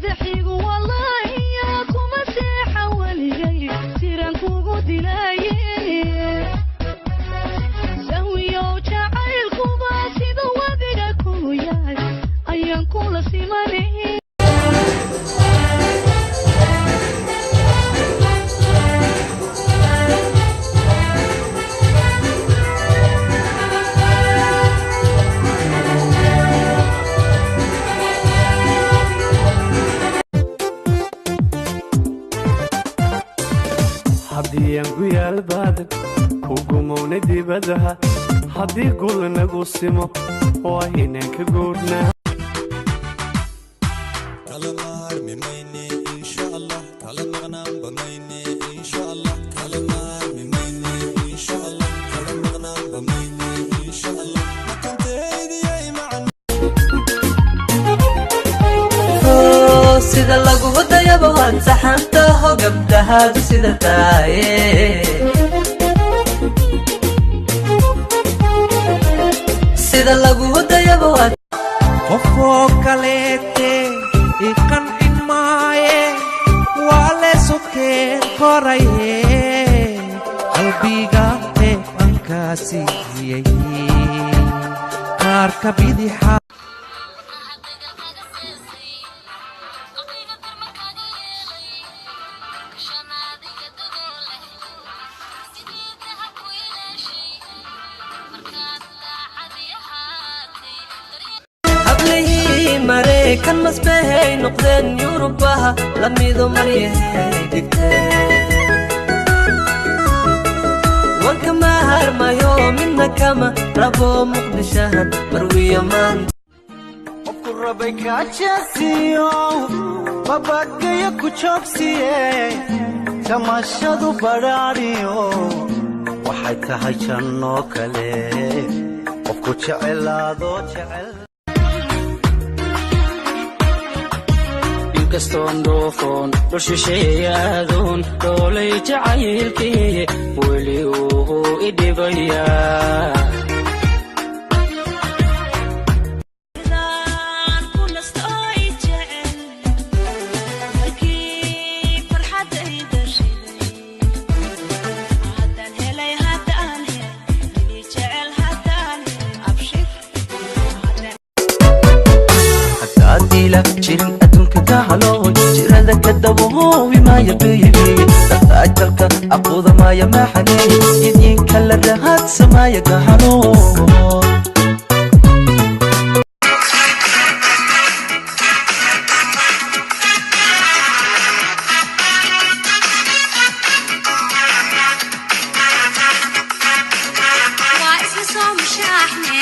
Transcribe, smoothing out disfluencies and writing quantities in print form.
gabdhihii wallahi yaa kuma seexa waligay siran kugu dilaayay sawiyo jacaylkuba sida wadiga ku yahay ayaan kula simanay haddii aan guyaal baadan ku gumowna dibadaha haddii gul nagu simo waa inaan ka guurnaa sida lagu wadayaba waan saxantaho gabdhahaadu sida taaye sida lagu wadayaba waan qofoo kaleete iqancin maaye waa le sokeen koraye qalbiga eebankaasiiyey qaarka bidixa mareykan masbehay noqdeen yurubaha lamido maryahay dhigteen wanka maharmayo midna kama rabo muqdishahan marwiya maan qofku rabay kaajasiyo babagayo ku joogsiye tamashadu badhaadhiyo waxay tahay janno kale qofku jecelaado jecel kastoon doofoon dhushisheeyaadun dhoolay jacaylkii weli uu idhibayaa jirin adduunka gacalo jirada ka dabooobi maaya baby dadaajalka aqooda maaya maxaney idinka la rahaadsamaya gacalo waa isla soo mushaaxne